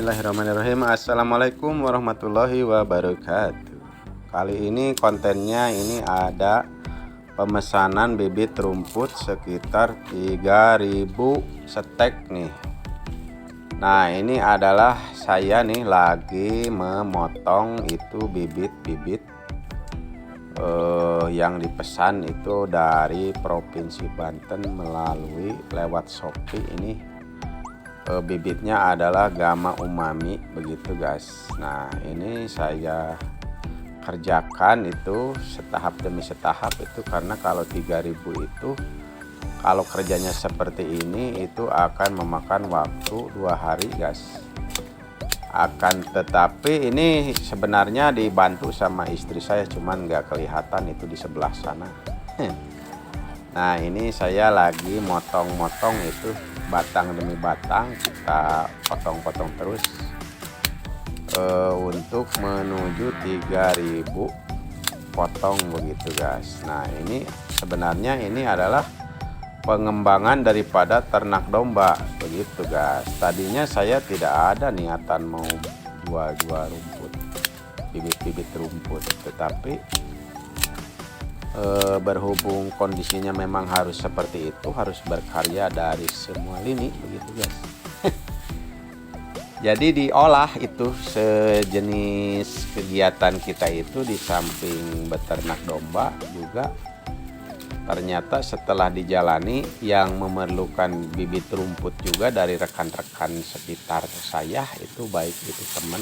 Bismillahirrahmanirrahim. Assalamualaikum warahmatullahi wabarakatuh. Kali ini kontennya ini ada pemesanan bibit rumput sekitar 3000 stek nih. Nah, ini adalah saya nih lagi memotong itu bibit-bibit yang dipesan itu dari Provinsi Banten melalui lewat Shopee ini. Bibitnya adalah Gama Umami begitu guys. Nah, ini saya kerjakan itu setahap demi setahap itu karena kalau 3000 itu kalau kerjanya seperti ini itu akan memakan waktu 2 hari guys. Akan tetapi ini sebenarnya dibantu sama istri saya, cuman nggak kelihatan itu di sebelah sana. Nah, ini saya lagi motong-motong itu batang demi batang, kita potong-potong terus untuk menuju 3000 potong begitu guys. Nah, ini sebenarnya ini adalah pengembangan daripada ternak domba begitu guys. Tadinya saya tidak ada niatan mau jual-jual rumput, bibit-bibit rumput, tetapi berhubung kondisinya memang harus seperti itu, harus berkarya dari semua lini begitu guys. Jadi diolah itu sejenis kegiatan kita itu di samping beternak domba juga ternyata setelah dijalani yang memerlukan bibit rumput juga dari rekan-rekan sekitar saya itu, baik itu teman,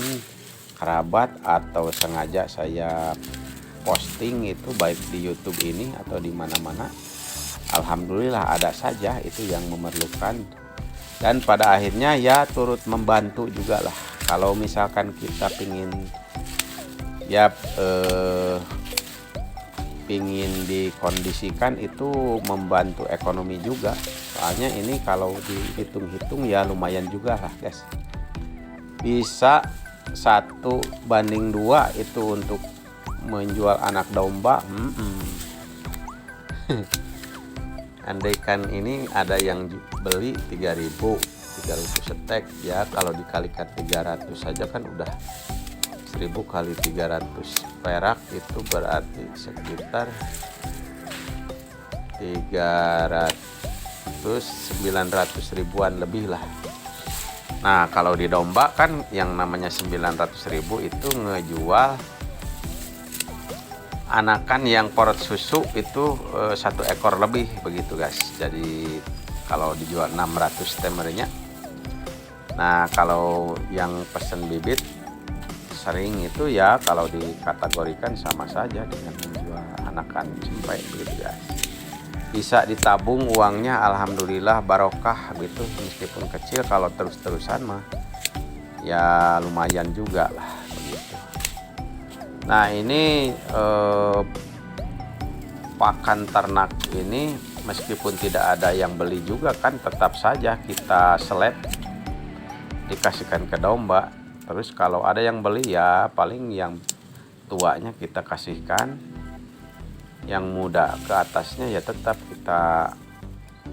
kerabat atau sengaja saya posting itu baik di YouTube ini atau di mana-mana. Alhamdulillah ada saja itu yang memerlukan, dan pada akhirnya ya turut membantu juga lah. Kalau misalkan kita pingin ya pingin dikondisikan itu membantu ekonomi juga, soalnya ini kalau dihitung-hitung ya lumayan juga lah guys, bisa 1:2 itu untuk menjual anak domba. Andaikan ini ada yang beli 3000 stek ya, kalau dikalikan 300 saja kan udah 1000 kali 300 perak itu berarti sekitar 900 ribuan lebih lah. Nah, kalau di domba kan yang namanya 900.000 itu ngejual anakan yang porot susu itu 1 ekor lebih begitu guys. Jadi kalau dijual 600 temernya. Nah, kalau yang pesen bibit sering itu ya kalau dikategorikan sama saja dengan menjual anakan sampai begitu guys. Bisa ditabung uangnya, alhamdulillah barokah gitu, meskipun kecil, kalau terus-terusan mah ya lumayan juga lah. Nah, ini pakan ternak ini meskipun tidak ada yang beli juga kan tetap saja kita seleb dikasihkan ke domba. Terus kalau ada yang beli ya paling yang tuanya kita kasihkan, yang muda ke atasnya ya tetap kita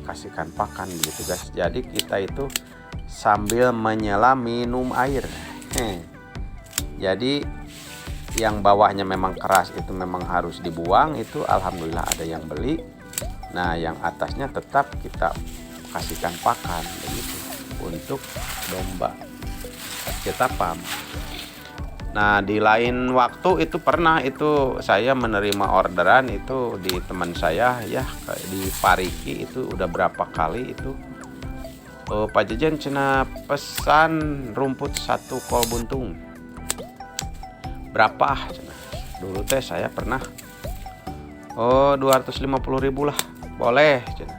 kasihkan pakan gitu guys. Jadi kita itu sambil menyelam minum air. Jadi yang bawahnya memang keras itu memang harus dibuang, itu alhamdulillah ada yang beli. Nah, yang atasnya tetap kita kasihkan pakan begitu untuk domba ketapam. Nah, di lain waktu itu pernah itu saya menerima orderan itu di teman saya ya di Pariki, itu udah berapa kali itu Pak Jejen cina pesan rumput 1 kol buntung berapa dulu teh saya pernah 250.000 lah, boleh cina.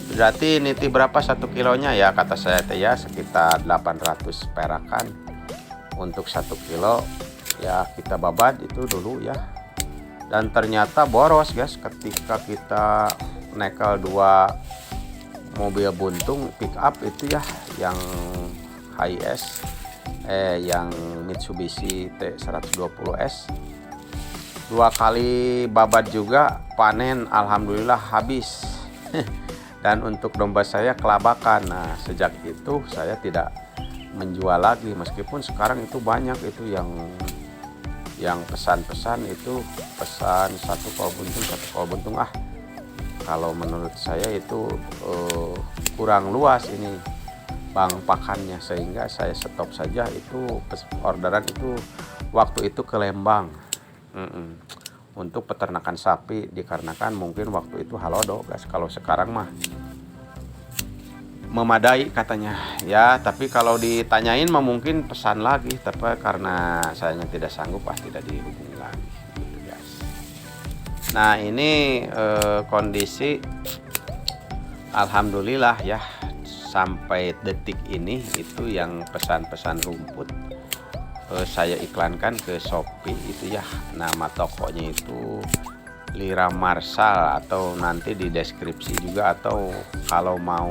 Berarti niti berapa 1 kilonya ya, kata saya teh ya sekitar 800 perakan untuk 1 kilo ya, kita babat itu dulu ya. Dan ternyata boros guys ketika kita nekel 2 mobil buntung pick up itu ya, yang HS yang Mitsubishi T120S, 2 kali babat juga panen, alhamdulillah habis. Dan untuk domba saya kelabakan. Nah, sejak itu saya tidak menjual lagi, meskipun sekarang itu banyak itu yang pesan-pesan itu pesan satu kol buntung kalau menurut saya itu kurang luas ini bang pakannya, sehingga saya stop saja itu orderan itu waktu itu ke Lembang untuk peternakan sapi, dikarenakan mungkin waktu itu halodo guys. Kalau sekarang mah memadai katanya ya, tapi kalau ditanyain mah mungkin pesan lagi, tapi karena sayanya tidak sanggup tidak dihubungi lagi gitu guys. Nah ini kondisi alhamdulillah ya, sampai detik ini itu yang pesan-pesan rumput saya iklankan ke Shopee itu ya, nama tokonya itu Lira Marsal, atau nanti di deskripsi juga, atau kalau mau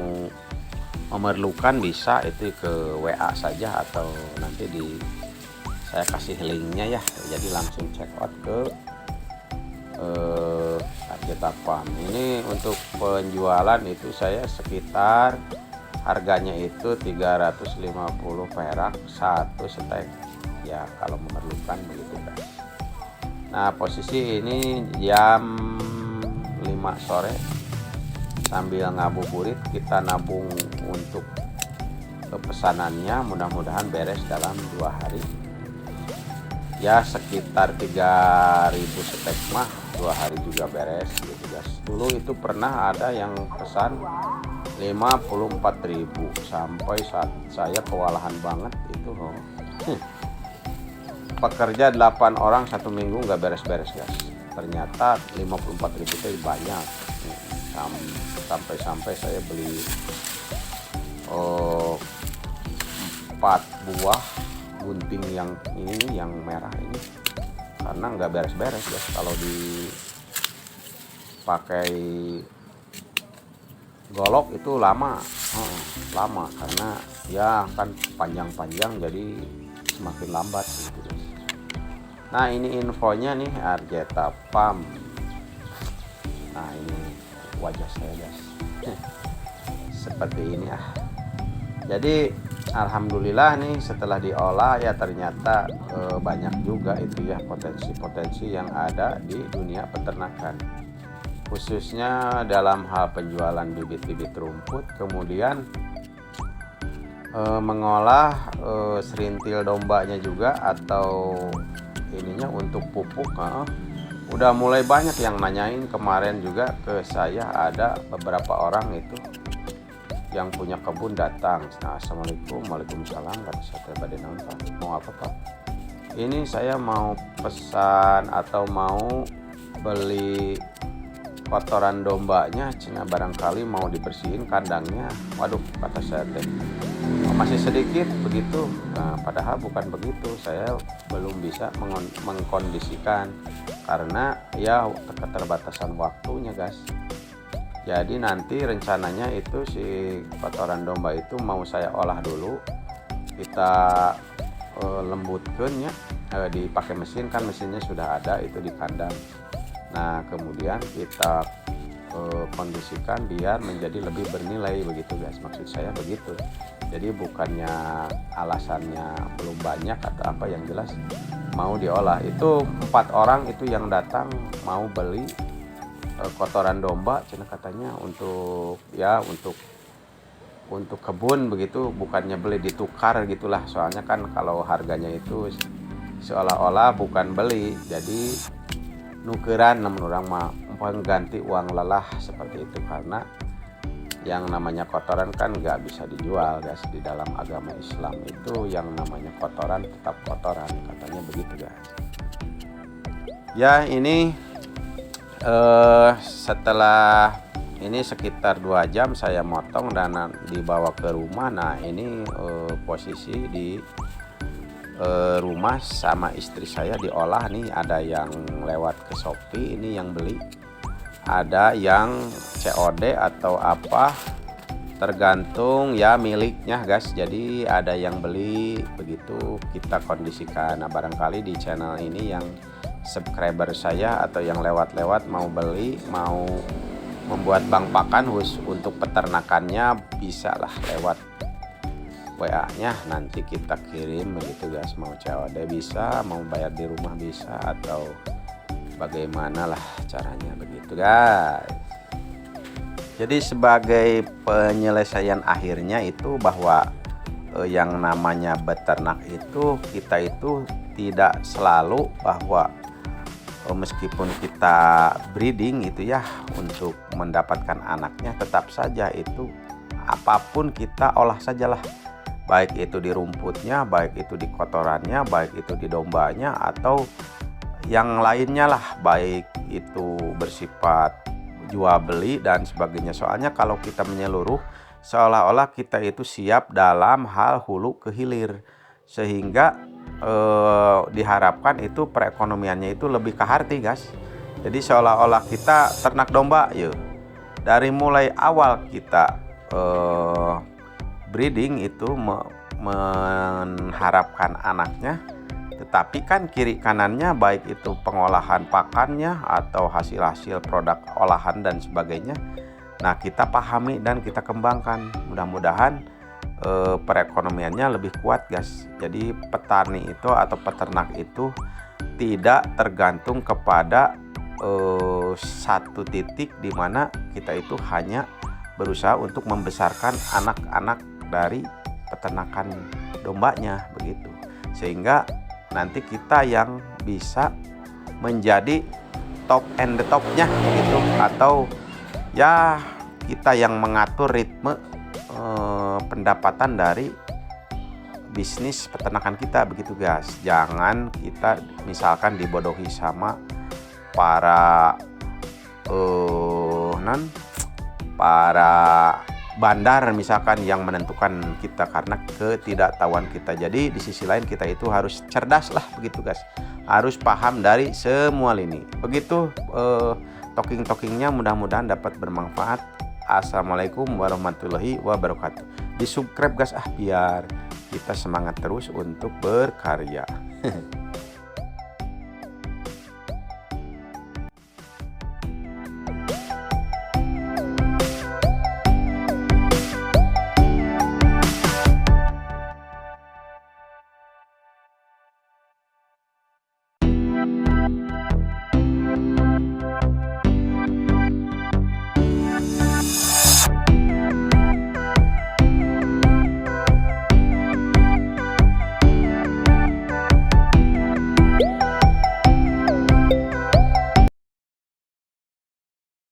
memerlukan bisa itu ke WA saja, atau nanti saya kasih linknya ya, jadi langsung check out ke Arjeta Farm. Ini untuk penjualan itu saya sekitar harganya itu 350 perak satu stek ya, kalau memerlukan begitu guys. Nah posisi ini jam 5 sore, sambil ngabuburit kita nabung untuk pesanannya, mudah-mudahan beres dalam 2 hari ya, sekitar 3.000 stek mah 2 hari juga beres gitu guys. Dulu itu pernah ada yang pesan 54.000 sampai saat saya kewalahan banget itu pekerja 8 orang 1 minggu nggak beres-beres guys. Ternyata 54.000 itu banyak, sampai saya beli 4 buah gunting yang ini, yang merah ini, karena nggak beres-beres guys kalau dipakai golok itu lama karena ya kan panjang-panjang, jadi semakin lambat gitu guys. Nah ini infonya nih Arjeta Farm. Nah ini wajah saya guys seperti ini jadi alhamdulillah nih setelah diolah ya, ternyata banyak juga itu ya potensi-potensi yang ada di dunia peternakan, khususnya dalam hal penjualan bibit-bibit rumput, kemudian mengolah serintil dombanya juga, atau ininya untuk pupuk. Udah mulai banyak yang nanyain, kemarin juga ke saya ada beberapa orang itu yang punya kebun datang. Nah, assalamualaikum, waalaikumsalam, kata saya pada nonton, mau apa Pak? Ini saya mau pesan atau mau beli kotoran dombanya, cina barangkali mau dibersihin kandangnya. Waduh, kata saya teh masih sedikit begitu. Nah, padahal bukan begitu, saya belum bisa mengkondisikan karena ya keterbatasan waktunya guys. Jadi nanti rencananya itu si kotoran domba itu mau saya olah dulu, kita lembutkan ya, dipakai mesin, kan mesinnya sudah ada itu di kandang. Nah kemudian kita kondisikan biar menjadi lebih bernilai begitu guys, maksud saya begitu. Jadi bukannya alasannya belum banyak atau apa, yang jelas mau diolah. Itu 4 orang itu yang datang mau beli kotoran domba, cina katanya untuk kebun begitu, bukannya beli ditukar gitulah, soalnya kan kalau harganya itu seolah-olah bukan beli, jadi nukeran, namun orang mah pengganti uang lelah seperti itu, karena yang namanya kotoran kan nggak bisa dijual guys. Di dalam agama Islam itu yang namanya kotoran tetap kotoran, katanya begitu guys. Ya ini setelah ini sekitar 2 jam saya motong dan dibawa ke rumah. Nah ini posisi di rumah sama istri saya diolah nih. Ada yang lewat ke Shopee, ini yang beli, ada yang COD atau apa, tergantung ya miliknya guys. Jadi ada yang beli begitu, kita kondisikan. Nah barangkali di channel ini yang subscriber saya atau yang lewat-lewat mau beli, mau membuat bank pakan khusus untuk peternakannya, bisa lah lewat WA-nya nanti kita kirim begitu guys. Mau COD bisa, mau bayar di rumah bisa, atau bagaimana lah caranya begitu guys. Jadi sebagai penyelesaian akhirnya itu bahwa yang namanya beternak itu kita itu tidak selalu bahwa meskipun kita breeding itu ya untuk mendapatkan anaknya, tetap saja itu apapun kita olah sajalah, baik itu di rumputnya, baik itu di kotorannya, baik itu di dombanya, atau yang lainnya lah, baik itu bersifat jual beli dan sebagainya. Soalnya kalau kita menyeluruh seolah-olah kita itu siap dalam hal hulu ke hilir, sehingga diharapkan itu perekonomiannya itu lebih kaharti guys. Jadi seolah-olah kita ternak domba yuk, dari mulai awal kita breeding itu mengharapkan anaknya, tetapi kan kiri kanannya baik itu pengolahan pakannya atau hasil-hasil produk olahan dan sebagainya, nah kita pahami dan kita kembangkan. Mudah-mudahan perekonomiannya lebih kuat guys. Jadi petani itu atau peternak itu tidak tergantung kepada satu titik di mana kita itu hanya berusaha untuk membesarkan anak-anak dari peternakan dombanya begitu, sehingga nanti kita yang bisa menjadi top and the topnya gitu, atau ya kita yang mengatur ritme pendapatan dari bisnis peternakan kita begitu guys. Jangan kita misalkan dibodohi sama para bandar misalkan yang menentukan kita karena ketidaktahuan kita. Jadi di sisi lain kita itu harus cerdas lah begitu guys, harus paham dari semua lini begitu. Talking-talkingnya mudah-mudahan dapat bermanfaat. Assalamualaikum warahmatullahi wabarakatuh. Di subscribe guys biar kita semangat terus untuk berkarya.